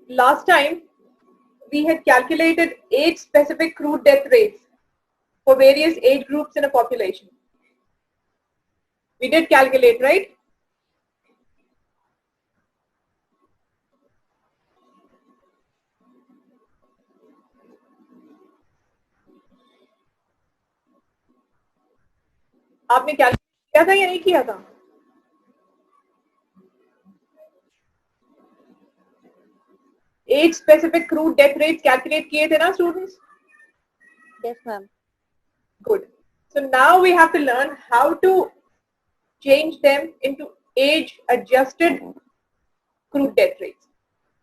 last time we had calculated age specific crude death rates for various age groups in a population. We did calculate, right? आपने calculate किया था या नहीं किया था? Age specific crude death rates calculate किए थे ना students? Yes, ma'am. Good. So now we have to learn how to change them into age adjusted crude death rates.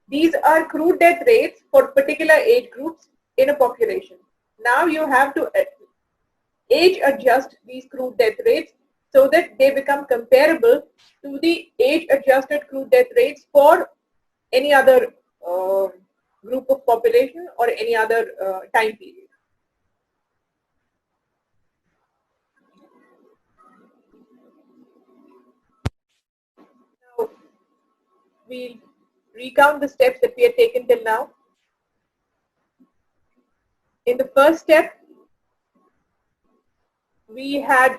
These are crude death rates for particular age groups in a population. Now you have to age adjust these crude death rates so that they become comparable to the age adjusted crude death rates for any other group of population or any other time period. Now, we'll recount the steps that we have taken till now. In the first step, we had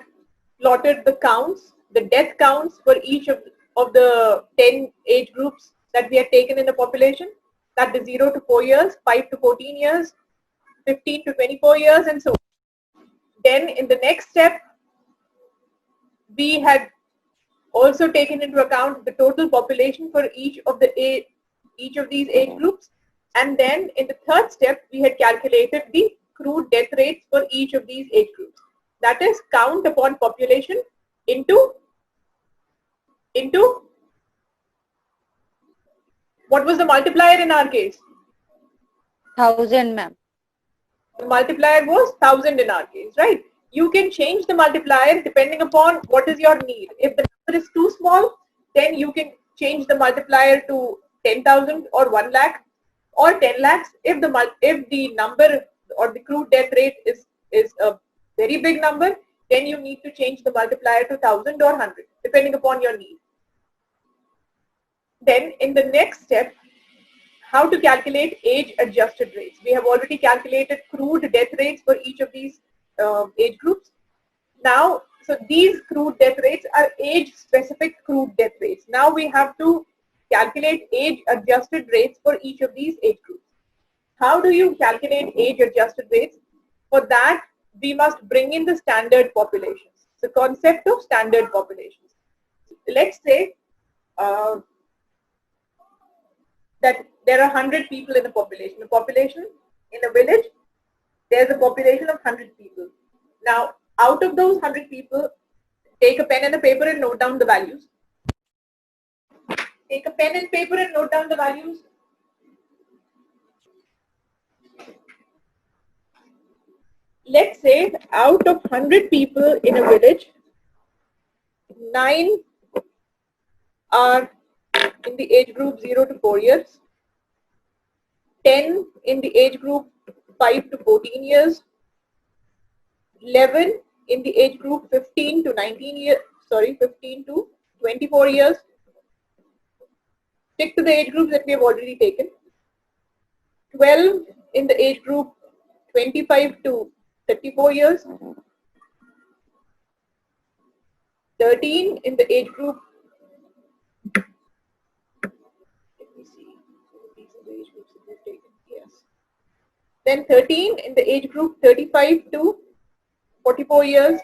plotted the counts, the death counts for each of the 10 age groups that we had taken in the population. That is 0 to 4 years, 5 to 14 years, 15 to 24 years, and so on. Then in the next step, we had also taken into account the total population for each of these age groups. And then in the third step, we had calculated the crude death rates for each of these age groups. That is count upon population into what was the multiplier in our case? 1000, ma'am. The multiplier was 1000 in our case, right? You can change the multiplier depending upon what is your need. If the number is too small, then you can change the multiplier to 10,000 or 1 lakh or 10 lakhs. If the number or the crude death rate is a very big number, then you need to change the multiplier to 1000 or 100, depending upon your need. Then in the next step, how to calculate age adjusted rates. We have already calculated crude death rates for each of these age groups. Now, so these crude death rates are age specific crude death rates. Now we have to calculate age adjusted rates for each of these age groups. How do you calculate age adjusted rates? For that, we must bring in the standard populations, the concept of standard populations. Let's say that there are 100 people in a population. A population in a village, there's a population of 100 people. Now, out of those 100 people, take a pen and a paper and note down the values. Take a pen and paper and note down the values. Let's say out of 100 people in a village, 9 are in the age group 0 to 4 years, 10 in the age group 5 to 14 years, 11 in the age group 15 to 24 years. Stick to the age groups that we have already taken. 12 in the age group 25 to 34 years. 13 in the age group, let me see, these are the age groups that we've taken, yes. Then 13 in the age group 35 to 44 years.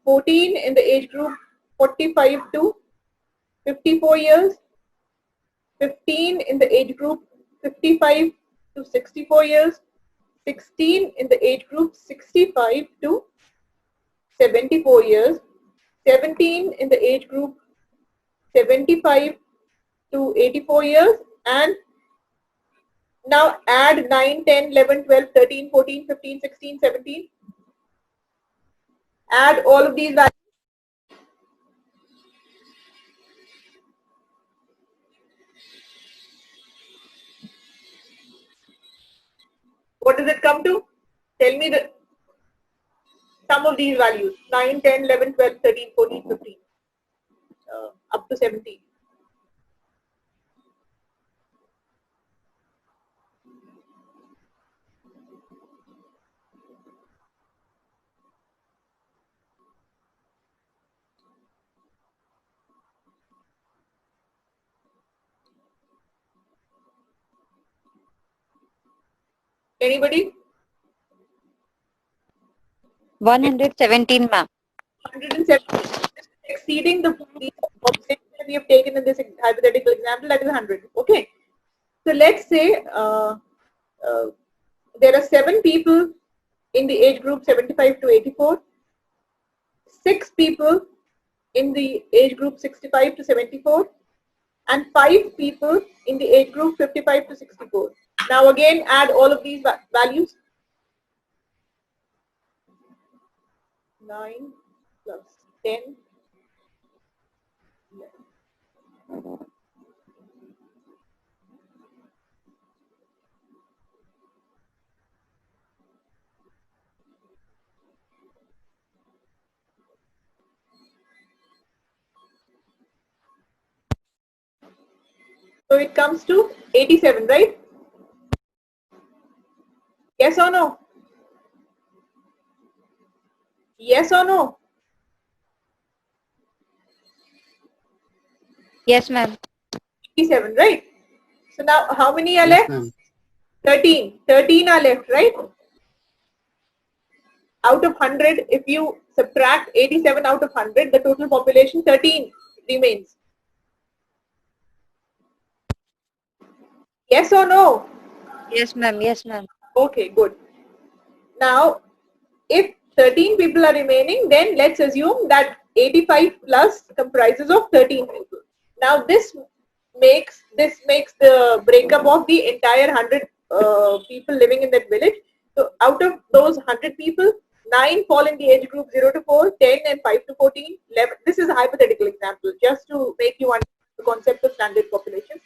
14 in the age group 45 to 54 years. 15 in the age group 55 to 64 years. 16 in the age group 65 to 74 years. 17 in the age group 75 to 84 years. And now add 9, 10, 11, 12, 13, 14, 15, 16, 17. Add all of these values. What does it come to? Tell me the sum of these values. 9, 10, 11, 12, 13, 14, 15. Up to 17. Anybody? 117, ma'am. 170. This is exceeding the population that we have taken in this hypothetical example, that is 100. Okay. So let's say there are 7 people in the age group 75 to 84, 6 people in the age group 65 to 74, and 5 people in the age group 55 to 64. Now again add all of these values. 9 plus 10. 11. So it comes to 87, right? Yes or no? Yes or no? Yes, ma'am. 87, right? So now how many are Yes, left? ma'am. 13. 13 are left, right? Out of 100, if you subtract 87 out of 100, the total population 13 remains. Yes or no? Yes, ma'am. Yes, ma'am. Okay, good. Now, if 13 people are remaining, then let's assume that 85 plus comprises of 13 people. Now, this makes the breakup of the entire 100 people living in that village. So, out of those 100 people, 9 fall in the age group 0 to 4, 10 and 5 to 14, 11. This is a hypothetical example, just to make you understand the concept of standard population.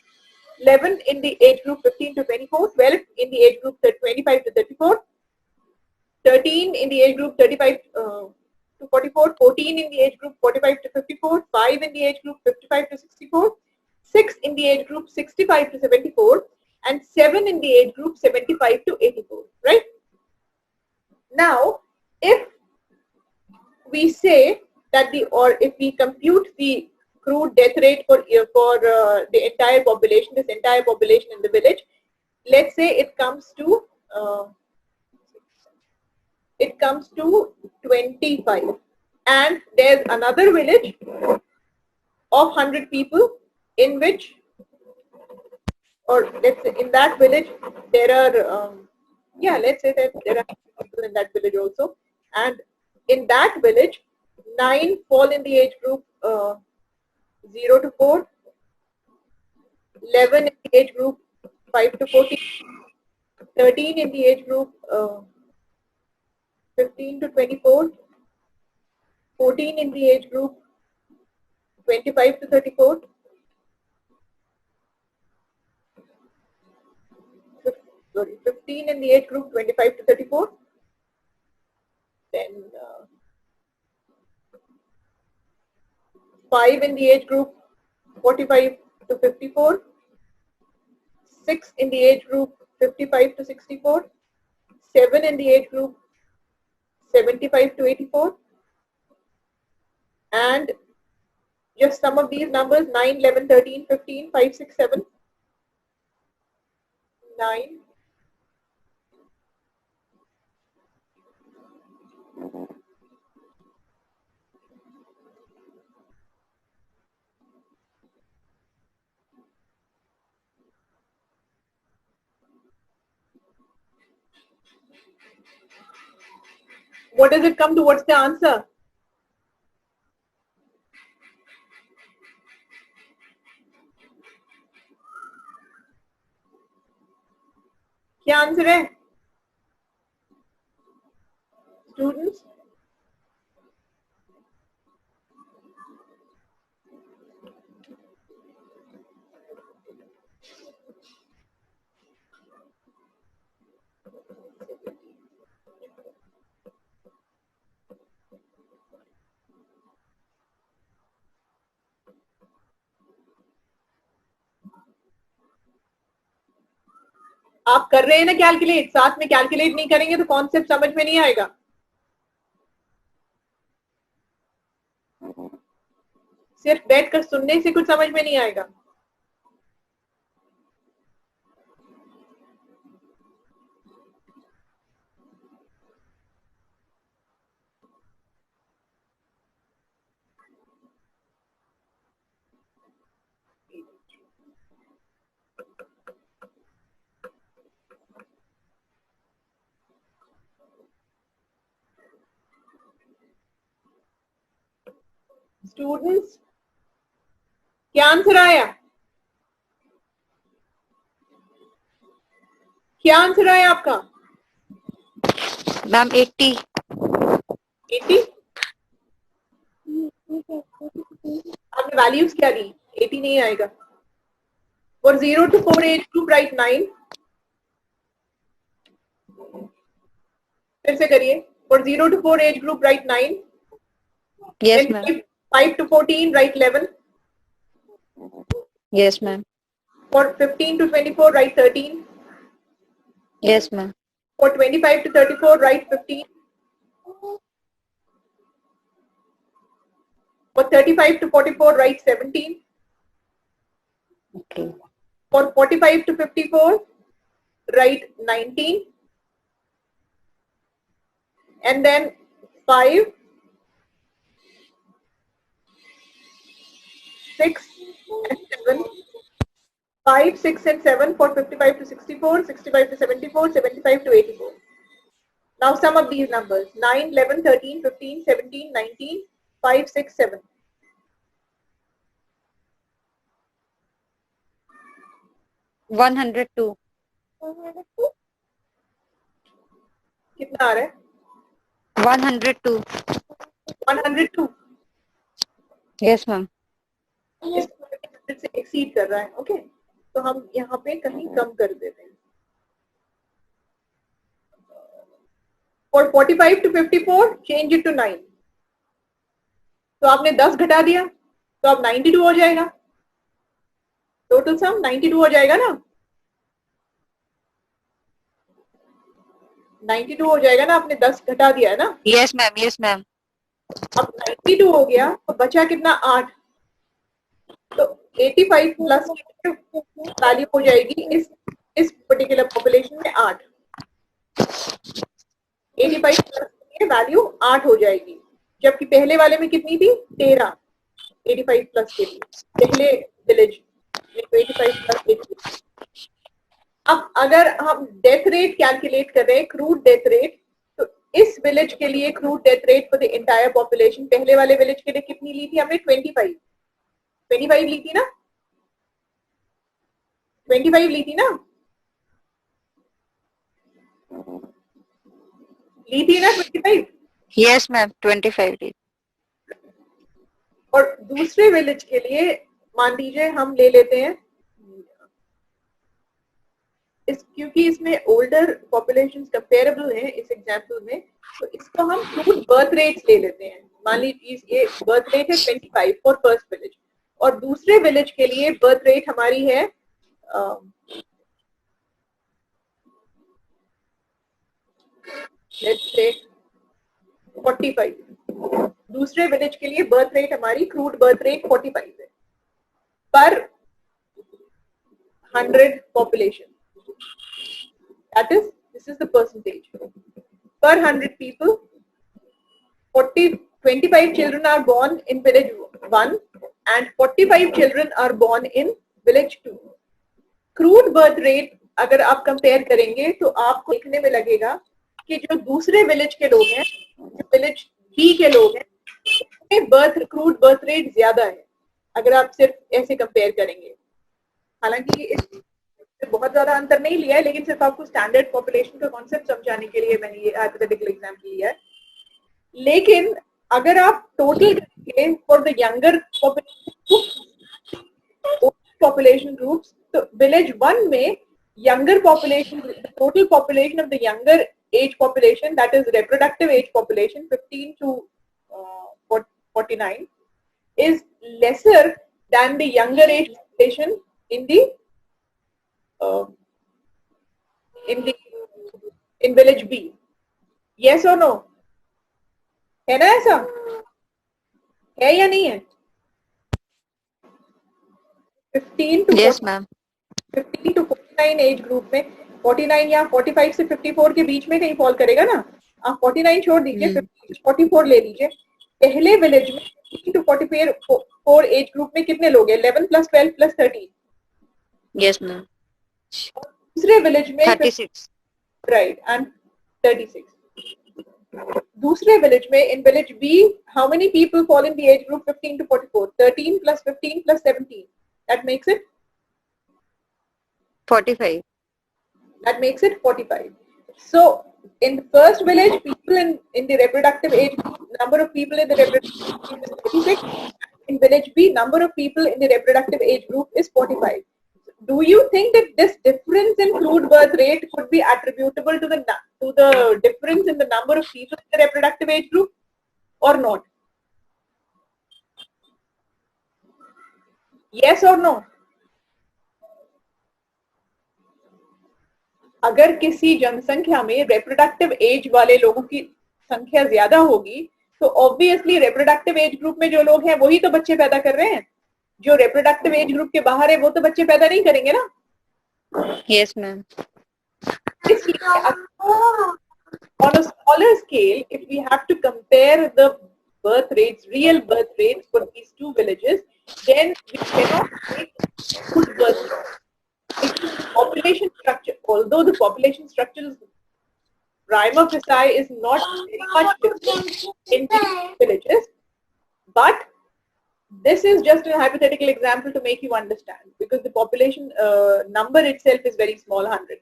11 in the age group 15 to 24, 12 in the age group 25 to 34, 13 in the age group 35 to 44, 14 in the age group 45 to 54, 5 in the age group 55 to 64, 6 in the age group 65 to 74, and 7 in the age group 75 to 84, right? Now, if we say that if we compute the crude death rate for the entire population, this entire population in the village, let's say it comes to 25, and there's another village of 100 people in which, or let's say in that village there are let's say that there are people in that village also, and in that village 9 fall in the age group 0 to 4, 11 in the age group 5 to 14, 13 in the age group 15 to 24, 14 in the age group 25 to 34, 15 in the age group 25 to 34, then 5 in the age group 45 to 54, 6 in the age group 55 to 64, 7 in the age group 75 to 84, and just some of these numbers 9, 11, 13, 15, 5, 6, 7, 9, what does it come to? What's the answer? क्या answer है students? आप कर रहे हैं ना calculate, साथ में calculate नहीं करेंगे तो कॉन्सेप्ट समझ में नहीं आएगा. सिर्फ बैठकर सुनने से कुछ समझ में नहीं आएगा. स्टूडेंट्स क्या आंसर आया? क्या आंसर आया आपका? मैम 80. 80। आपने वैल्यूज क्या दी? 80 नहीं आएगा। For 0 to 4 age group write 9. फिर से करिए। For 0 to 4 age group write 9. Yes, Then ma'am. 5 to 14 write 11. Yes, ma'am. For 15 to 24 write 13. Yes, ma'am. For 25 to 34 write 15. For 35 to 44 write 17. Okay. For 45 to 54 write 19. And then 5, 6 and 7. 5, 6 and 7 for 55 to 64, 65 to 74, 75 to 84. Now sum up these numbers. 9, 11, 13, 15, 17, 19, 5, 6, 7. One 102. कितना आ रहा है? 102. 102. Yes, ma'am. इसको 100 से exceed कर रहा है. Okay, तो हम यहाँ पे कहीं कम कर देते हैं. For 45 to 54 change it to 9. तो आपने 10 घटा दिया तो अब 92 हो जाएगा. टोटल सम 92 हो जाएगा ना. 92 हो जाएगा ना. आपने 10 घटा दिया है ना. Yes, ma'am. Yes, ma'am. अब 92 हो गया तो बचा कितना? 8. तो 85 प्लस वैल्यू हो जाएगी इस पर्टिकुलर पॉपुलेशन में 8. 85 प्लस की वैल्यू 8 हो जाएगी, जबकि पहले वाले में कितनी थी? 13. 85 प्लस के लिए पहले विलेज में तो 85 प्लस 8. अब अगर हम डेथ रेट कैलकुलेट कर रहे हैं, क्रूड डेथ रेट, तो इस विलेज के लिए crude death rate for the entire population पहले वाले विलेज के लिए कितनी ली थी हमने? 25 ली थी ना. 25 ली थी ना. ली थी ना 25. Yes, ma'am. 25. और दूसरे विलेज के लिए मान लीजिए हम ले लेते हैं क्योंकि इसमें ओल्डर पॉपुलेशन कंपेरेबल है इस एग्जाम्पल में, तो इसको हम क्रूड बर्थ रेट्स ले लेते हैं. मान लीजिए ये बर्थ रेट है 25 फॉर फर्स्ट विलेज, और दूसरे विलेज के लिए बर्थ रेट हमारी है लेट्स से 45. दूसरे विलेज के लिए बर्थ रेट हमारी क्रूड बर्थ रेट 45 है पर 100 population. That is, this is the percentage. Per 100 people, 25 children are born in village 1 and 45 children are born in village 2. Crude birth rate अगर आप compare करेंगे तो आपको देखने में लगेगा कि जो दूसरे विलेज के लोग हैं, जो विलेज बी के लोग हैं, उनमें क्रूड बर्थ रेट ज्यादा है अगर आप सिर्फ ऐसे कंपेयर करेंगे. हालांकि इसमें बहुत ज्यादा अंतर नहीं लिया है, लेकिन सिर्फ आपको स्टैंडर्ड पॉपुलेशन का कॉन्सेप्ट समझाने के लिए मैंने ये हाइपोथेटिकल एग्जांपल लिया है. लेकिन अगर आप टोटल करेंगे for the younger population groups, तो विलेज 1 में younger population, total population of the younger age population, that is reproductive age population 15 to 49 is lesser than the younger age population in village B. Yes or no? है ना? ऐसा है या नहीं है? 15 to Yes, ma'am. 15 to 49 as group में 49 या 45 से 54 के बीच में कहीं फॉल करेगा ना. आप 49 छोड़ दीजिए, 44 ले लीजिए. पहले विलेज में 15 to 44 एज ग्रुप में कितने लोग हैं? 11 plus 12 plus 13. Yes, ma'am. दूसरे विलेज में 36. Right and 36. दूसरे विलेज में, in village B, how many people fall in the age group 15 to 44? 13 plus 15 plus 17. That makes it 45. That makes it 45. So in the first village, people in the reproductive age group, number of people in the reproductive age group is 36. In village B, number of people in the reproductive age group is 45. Do you think that this difference in crude birth rate could be attributable to the difference in the number of people in the reproductive age group or not? Yes or no? अगर किसी जनसंख्या में reproductive age वाले लोगों की संख्या ज्यादा होगी तो ऑब्वियसली रिप्रोडक्टिव एज ग्रुप में जो लोग हैं वही तो बच्चे पैदा कर रहे हैं. जो रिप्रोडक्टिव एज ग्रुप के बाहर है वो तो बच्चे पैदा नहीं करेंगे ना. Yes, ma'am. इसलिए on a smaller scale, if we have to compare the birth rates, real birth rates for these two villages, then we cannot make good birth rates. Because the population structure, although the population structure is prima facie is not very much different in these villages, but this is just a hypothetical example to make you understand, because the population number itself is very small, 100.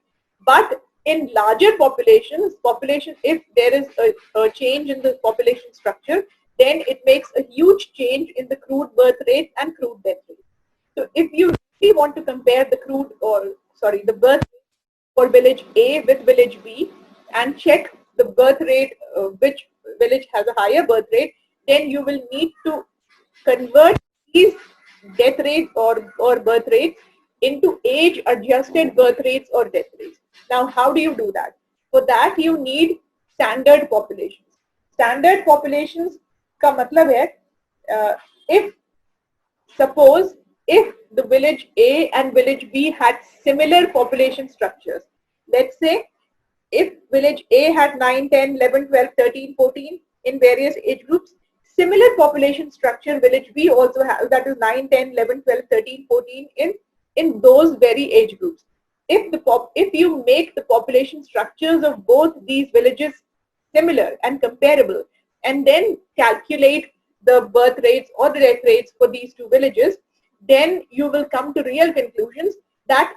But in larger populations, if there is a change in the population structure, then it makes a huge change in the crude birth rate and crude death rate. So if you really want to compare the the birth rate for village A with village B and check the birth rate, which village has a higher birth rate, then you will need to convert these death rates or birth rates into age adjusted birth rates or death rates. Now, how do you do that? For that, you need standard populations. Standard populations का मतलब है, if the village A and village B had similar population structures, let's say if village A had 9, 10, 11, 12, 13, 14 in various age groups, similar population structure village B also has, that is 9, 10, 11, 12, 13, 14 in those very age groups. If you make the population structures of both these villages similar and comparable, and then calculate the birth rates or the death rates for these two villages, then you will come to real conclusions that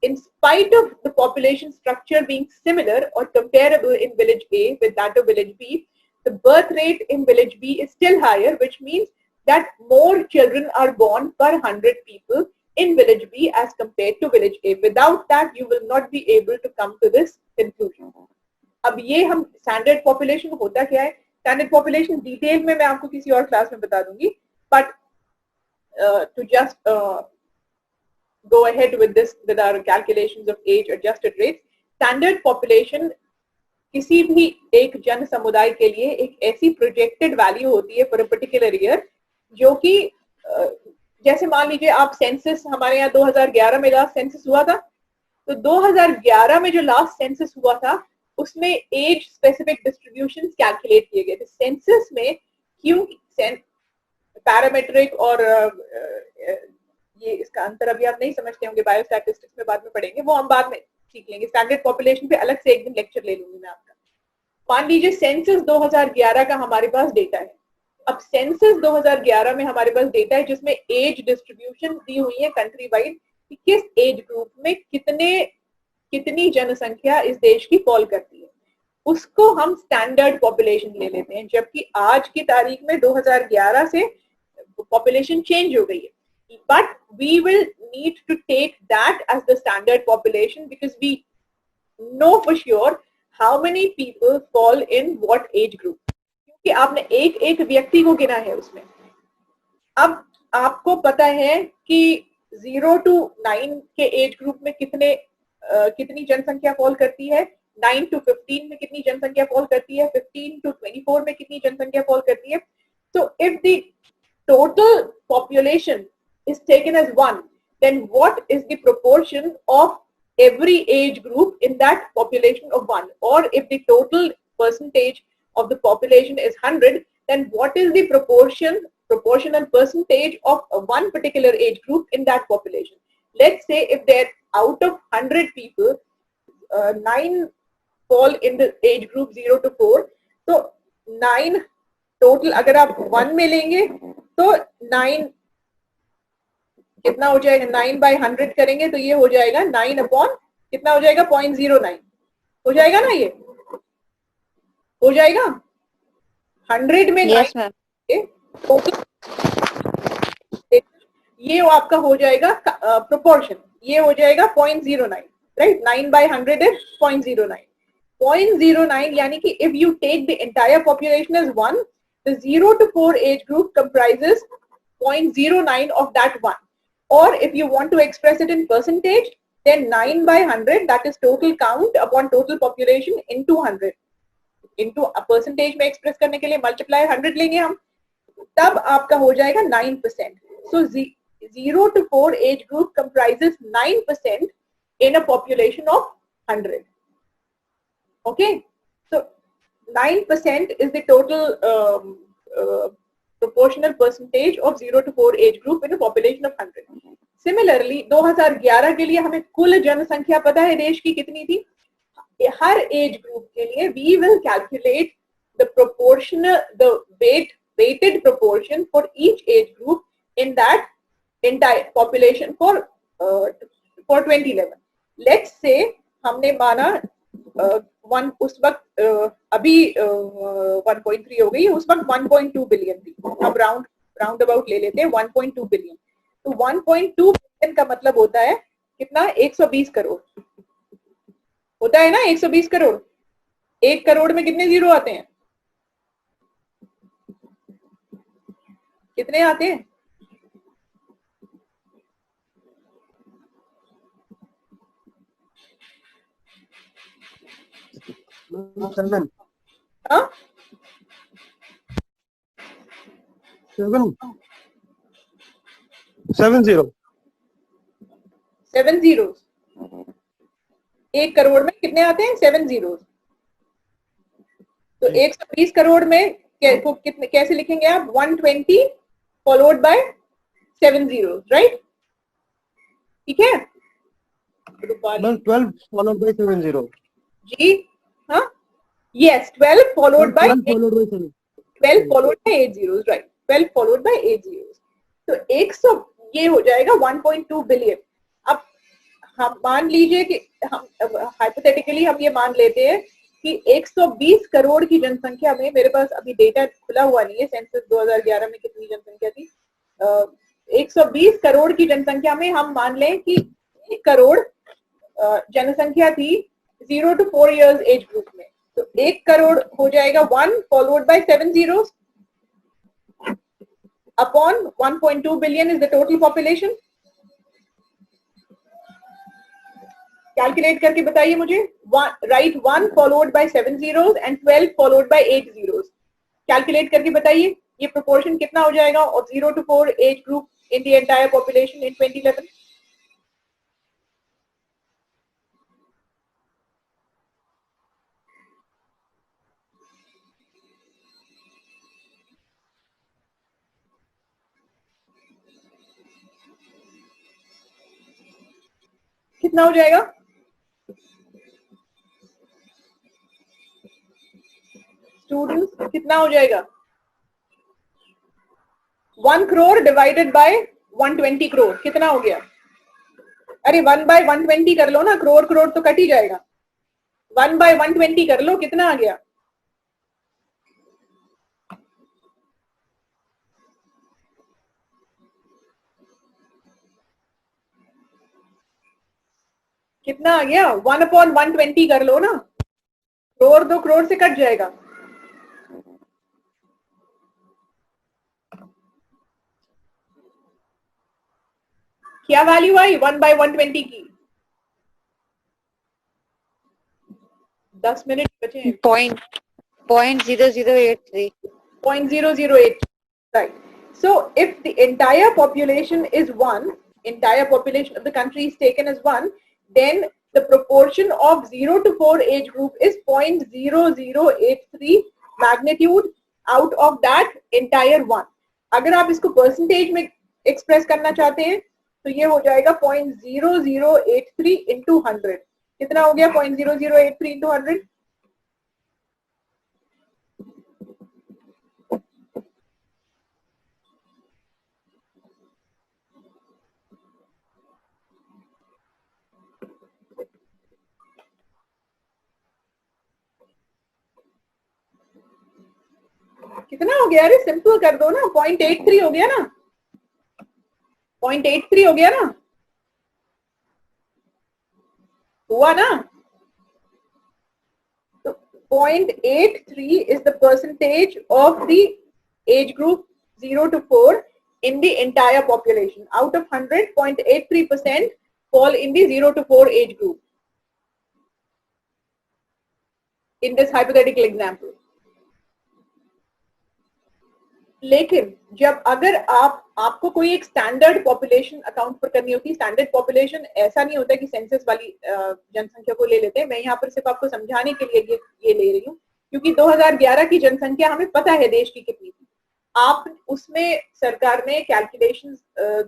in spite of the population structure being similar or comparable in village A with that of village B, the birth rate in village B is still higher, which means that more children are born per 100 people in village B as compared to village A. Without that, you will not be able to come to this conclusion. अब ये हम standard population होता क्या है? Standard population detail में मैं आपको किसी और क्लास में बता दूंगी, but to just go ahead with this, with our calculations of age adjusted rates, standard population किसी भी एक जन समुदाय के लिए एक ऐसी प्रोजेक्टेड वैल्यू होती है फॉर अ पर्टिकुलर ईयर, जो कि जैसे मान लीजिए आप सेंसस, हमारे यहाँ 2011 में लास्ट सेंसस हुआ था, तो 2011 में जो लास्ट सेंसस हुआ था उसमें एज स्पेसिफिक डिस्ट्रीब्यूशन कैलकुलेट किए गए थे. सेंसस में क्यों पैरामेट्रिक और ये इसका अंतर अभी आप नहीं समझते होंगे, बायोस्टैटिस्टिक्स में बाद में पढ़ेंगे, वो हम बाद में सीख लेंगे. स्टैंडर्ड पॉपुलेशन पे अलग से एक दिन लेक्चर ले लूंगी मैं आपका. मान लीजिए सेंसस 2011 का हमारे पास डेटा है. अब सेंसस 2011 में हमारे पास डेटा है जिसमें एज डिस्ट्रीब्यूशन दी हुई है कंट्री वाइड कि किस एज ग्रुप में कितनी जनसंख्या इस देश की फॉल करती है. उसको हम स्टैंडर्ड पॉपुलेशन ले लेते हैं, जबकि आज की तारीख में 2011 से पॉपुलेशन चेंज हो गई है. But we will need to take that as the standard population because we know for sure how many people fall in what age group. क्योंकि आपने एक एक व्यक्ति को गिना है उसमें. अब आपको पता है कि 0 to 9 के एज ग्रुप में कितनी जनसंख्या फॉल करती है, 9 to 15 में कितनी जनसंख्या फॉल करती है, 15 to 24 में कितनी जनसंख्या फॉल करती है. So if the total population is taken as 1, then what is the proportion of every age group in that population of 1? Or if the total percentage of the population is 100, then what is the proportional percentage of one particular age group in that population? Let's say if there out of 100 people, 9 fall in the age group 0 to 4, तो 9 total अगर आप 1 में लेंगे तो 9 कितना हो जाएगा, 9/100 करेंगे तो ये हो जाएगा 9 अपॉन कितना हो जाएगा 0.09 हो जाएगा ना, ये हो जाएगा 100 में 9 Yes, ma'am. टोटल, ये आपका हो जाएगा प्रोपोर्शन, ये हो जाएगा 0.09, राइट। 9/100 इज 0.09. 0.09 यानी कि if you take the entire population as 1, the 0 to 4 age group comprises 0.09 of that 1. Or if you want to express it in percentage, then 9/100, that is total count upon total population into 100. Into a percentage में express करने के लिए multiply 100 लेंगे हम, तब आपका हो जाएगा 9%. So 0 to 4 age group comprises 9% in a population of 100. Okay, so 9% is the total proportional percentage of 0 to 4 age group in a population of 100. Similarly, 2011 के लिए हमें कुल जनसंख्या पता है देश की कितनी थी. हर एज ग्रुप के लिए we will calculate the proportional, the weighted proportion for each age group in that entire population for 2011. Let's say हमने माना उस वक्त अभी 1.3 हो गई, उस वक्त 1.2 बिलियन थी. अब राउंड अबाउट ले लेते हैं 1.2 बिलियन. तो 1.2 बिलियन का मतलब होता है कितना, 120 करोड़ होता है ना. 120 करोड़, 1 करोड़ में कितने जीरो आते हैं, कितने आते हैं? हाँ 7 जीरो. 1 करोड़ में कितने आते हैं, 7 जीरो. तो 120 करोड़ में कितने कैसे लिखेंगे आप, 120 फॉलोड बाय 7 जीरो, राइट. ठीक है, 12 followed by 70. जी हाँ, yes 12 followed by 7. 12 followed by 8 zeros, right. 12 followed by 8 zeros. तो 100 ये हो जाएगा 1.2 बिलियन. अब हम मान लीजिए कि हम हाइपोथेटिकली हम ये मान लेते हैं कि 120 करोड़ की जनसंख्या में, मेरे पास अभी डेटा खुला हुआ नहीं है सेंसस 2011 में कितनी जनसंख्या थी, 120 करोड़ की जनसंख्या में हम मान लें कि 1 करोड़ जनसंख्या थी 0 to 4 years एज ग्रुप में. तो 1 करोड़ हो जाएगा 1 followed by 7 zeros upon 1.2 billion is the total population. Calculate करके बताइए मुझे. Right 1 followed by 7 zeros and 12 followed by 8 zeros. Calculate करके बताइए ये प्रोपोर्शन कितना हो जाएगा और 0 to 4 age group in the entire population in 2011. कितना हो जाएगा, स्टूडेंट्स कितना हो जाएगा? 1 करोड़ डिवाइडेड बाय 120 करोड़ कितना हो गया? अरे 1/120 कर लो ना, करोड़ करोड़ तो कट ही जाएगा. 1/120 कर लो, कितना आ गया? कितना आ गया? 1/120 कर लो ना, करोड़ 2 करोड़ से कट जाएगा. क्या वैल्यू आई 1/120 की? 10 मिनट बचे हैं. 0.0083. 0.008, right. So if the entire population is 1, entire population of the country is taken as 1, then the proportion of 0 to 4 age group is 0.0083 magnitude out of that entire 1. अगर आप इसको percentage में express करना चाहते हैं तो ये हो जाएगा 0.0083 into 100. कितना हो गया 0.0083 into 100? कितना हो गया? अरे सिंपल कर दो ना, 0.83 हो गया ना, 0.83 हो गया ना, हुआ ना? तो 0.83 is the percentage of the age group 0 to 4 in the entire population. Out of 100, 0.83% fall in the 0 to 4 age group. In this hypothetical example. लेकिन जब अगर आपको कोई एक स्टैंडर्ड पॉपुलेशन अकाउंट पर करनी होती है, स्टैंडर्ड पॉपुलेशन ऐसा नहीं होता कि सेंसस वाली जनसंख्या को ले लेते हैं। मैं यहाँ पर सिर्फ आपको समझाने के लिए ये ले रही हूँ, क्योंकि 2011 की जनसंख्या हमें पता है देश की कितनी थी। आप उसमें सरकार ने कैलकुलेशन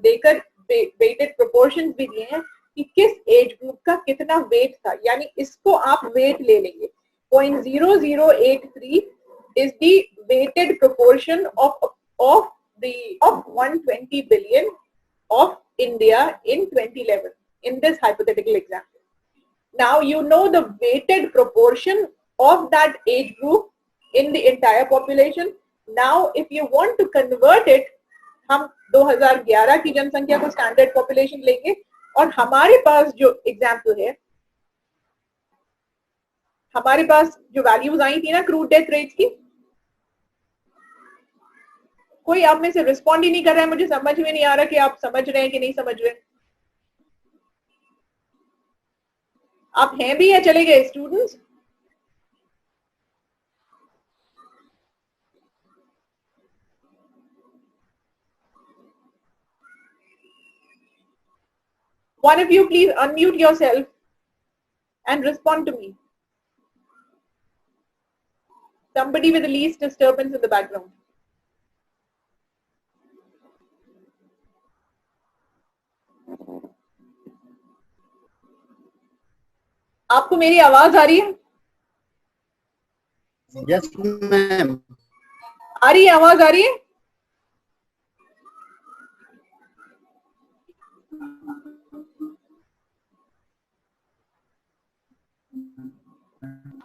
देकर वेटेड प्रोपोर्शंस भी दिए हैं कि किस एज ग्रुप का कितना वेट था, यानी इसको आप वेट ले लेंगे। 0.0083 is the weighted proportion of 120 billion of India in 2011 in this hypothetical example. Now you know the weighted proportion of that age group in the entire population. Now if you want to convert it, हम 2011 की जनसंख्या को standard population लेंगे और हमारे पास जो example है, हमारे पास जो वैल्यूज आई थी ना क्रूड डेथ रेट्स की, कोई आप में से रिस्पॉन्ड ही नहीं कर रहा है। मुझे समझ में नहीं आ रहा कि आप समझ रहे हैं कि नहीं समझ रहे। आप हैं भी या चले गए students? One of you please unmute yourself and respond to me. Somebody with the least disturbance in the background. आपको मेरी आवाज आ रही है? Yes ma'am. आ रही है, आवाज आ रही है?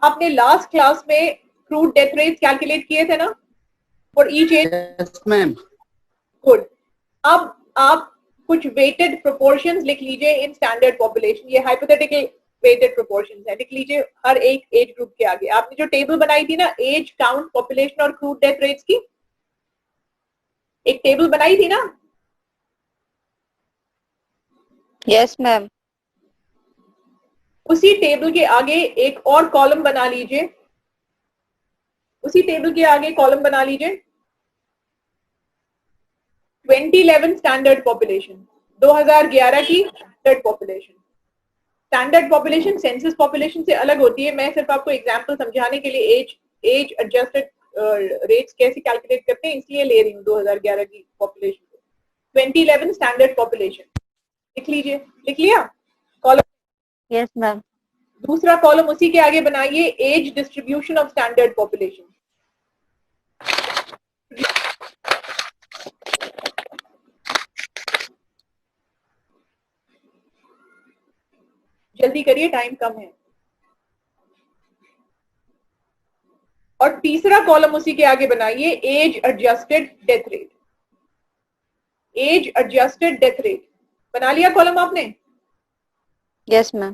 आपने लास्ट क्लास में क्रूड डेथ रेट कैलकुलेट किए थे ना for each age? Yes ma'am. Good. अब आप कुछ वेटेड प्रोपोर्शंस लिख लीजिए इन स्टैंडर्ड पॉपुलेशन। ये हाइपोथेटिकल वेटेड प्रोपोर्शंस है, लिख लीजिए हर एक एज ग्रुप के आगे। आपने जो टेबल बनाई थी ना एज काउंट पॉपुलेशन और क्रूड डेथ रेट्स की, एक टेबल बनाई थी ना? Yes ma'am. उसी टेबल के आगे एक और कॉलम बना लीजिए, उसी टेबल के आगे कॉलम बना लीजिए 2011 स्टैंडर्ड पॉपुलेशन, 2011 की standard population. Standard population census population से अलग होती है। मैं सिर्फ आपको एग्जांपल समझाने के लिए एज एडजस्टेड रेट्स कैसे कैलकुलेट करते हैं इसलिए ले रही हूँ 2011 की पॉपुलेशन को। 2011 स्टैंडर्ड पॉपुलेशन लिख लीजिए। लिख लिया कॉलम? Yes ma'am. दूसरा कॉलम उसी के आगे बनाइए age distribution of standard population. जल्दी करिए, टाइम कम है। और तीसरा कॉलम उसी के आगे बनाइए age adjusted death rate. Age adjusted death rate बना लिया कॉलम आपने? Yes ma'am.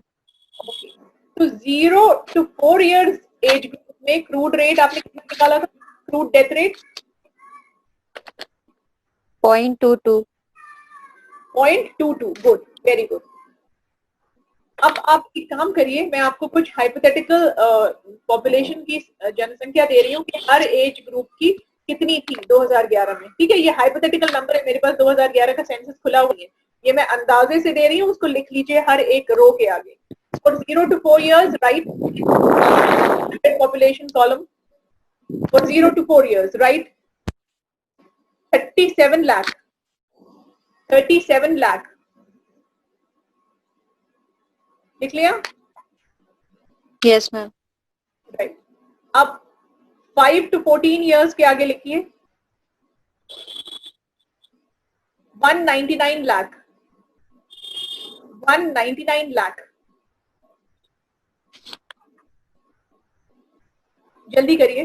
तो 0 to 4 years एज ग्रुप में क्रूड रेट आपने कितना निकाला था? Crude death rate 0.22। 0.22। Good, very good. अब आप एक काम करिए, मैं आपको कुछ हाइपोथेटिकल पॉपुलेशन की जनसंख्या दे रही हूँ कि हर एज ग्रुप की कितनी थी 2011 में। ठीक है, ये हाइपोथेटिकल नंबर है, मेरे पास 2011 का सेंसस खुला हुआ है, ये मैं अंदाजे से दे रही हूँ, उसको लिख लीजिए हर एक रो के आगे। For 0 to 4 years, write population column. For 0 to 4 years, write 37 lakh. 37 lakh. लिख लिया? Yes ma'am. राइट। अब 5 to 14 years के आगे लिखिए 199 lakh. 199 lakh. जल्दी करिए।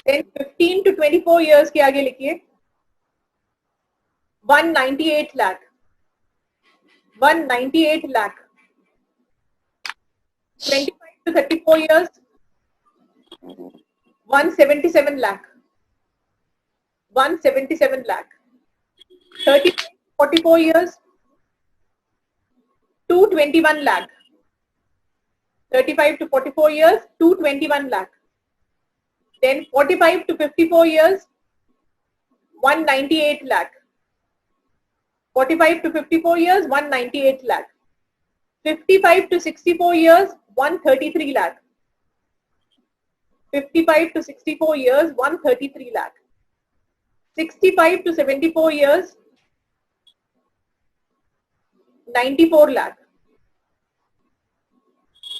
Then 15 to 24 years के आगे लिखिए 198 lakh, 198 lakh. 25 to 34 years 177 lakh, 177 lakh. 30 to 44 years 221 lakh. 35 to 44 years 221 lakh. Then 45 to 54 years 198 lakh. 45 to 54 years 198 lakh. 55 to 64 years 133 lakh. 55 to 64 years 133 lakh. 65 to 74 years 94 lakh.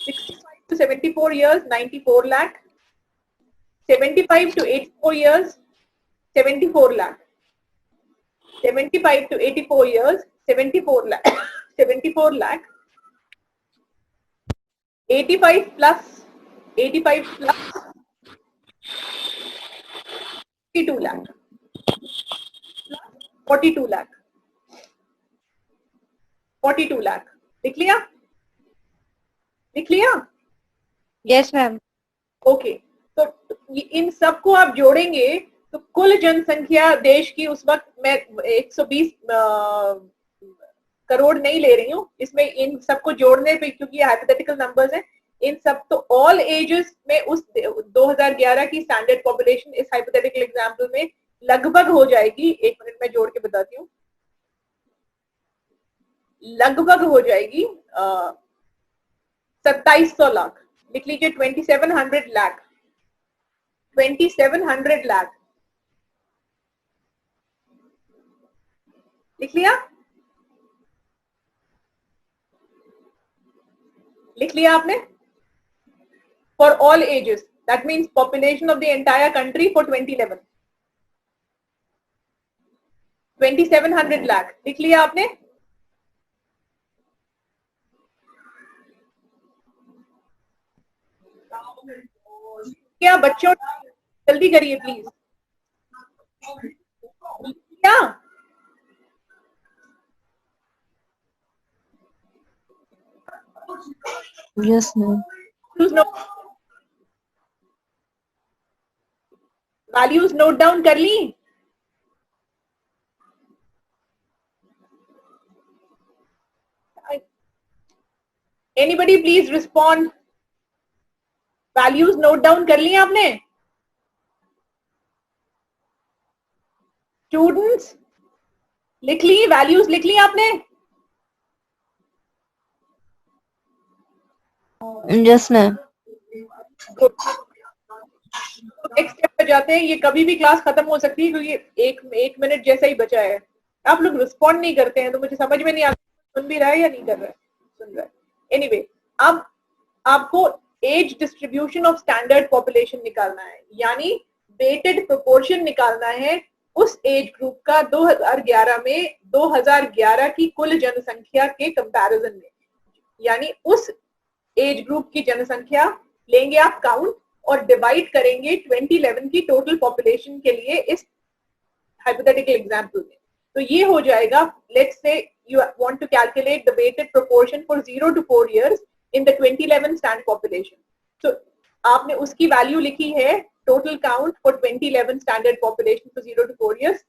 65 to 74 years 94 lakh. 75 to 84 years 74 lakh. 75 to 84 years 74 lakh. 74 lakh. 85 plus 42 lakh. 42 lakh. 42 lakh. लिख लिया? लिख लिया? Yes, ma'am. Okay, तो इन सबको आप जोड़ेंगे तो कुल जनसंख्या देश की उस वक्त मैं 120 करोड़ नहीं ले रही हूँ इसमें, इन सबको जोड़ने पे क्योंकि हाइपोथेटिकल नंबर्स हैं, इन सब तो ऑल एजेस में उस 2011 की स्टैंडर्ड पॉपुलेशन इस हाइपोथेटिकल एग्जांपल में लगभग हो जाएगी, एक मिनट में जोड़ के बताती हूँ, लगभग हो जाएगी 2700 लाख. लिख लीजिए 2700 लाख. 2700 लाख लिख लिया? लिख लिया आपने? For all ages, that means population of the entire country for 2011. 2700 lakh. लिख लिया आपने? क्या बच्चों, जल्दी करिए प्लीज. क्या Yes, ma'am. Values note down कर ली? Anybody please respond. Values note down कर ली आपने? स्टूडेंट्स लिख ली? वैल्यूज लिख ली आपने? Yes, ma'am. नेक्स्ट स्टेप पे जाते हैं. ये कभी भी क्लास खत्म हो सकती है क्योंकि एक मिनट जैसा ही बचा है. आप लोग रिस्पॉन्ड नहीं करते हैं तो मुझे समझ में नहीं आता सुन भी रहा है या नहीं कर रहा है, सुन रहा है. एनीवे, अब आपको age distribution of standard population निकालना है, यानी वेटेड प्रोपोर्शन निकालना है उस एज ग्रुप का 2011 में 2011 की कुल जनसंख्या के कंपैरिजन में. यानी उस एज ग्रुप की जनसंख्या लेंगे आप काउंट और डिवाइड करेंगे 2011 की टोटल पॉपुलेशन के लिए इस हाइपोथेटिकल एग्जांपल में. तो ये हो जाएगा, let's say you want to calculate the weighted proportion for 0 to 4 years in the 2011 standard population. So आपने उसकी वैल्यू लिखी है, total count for 2011 standard population for 0 to 4 years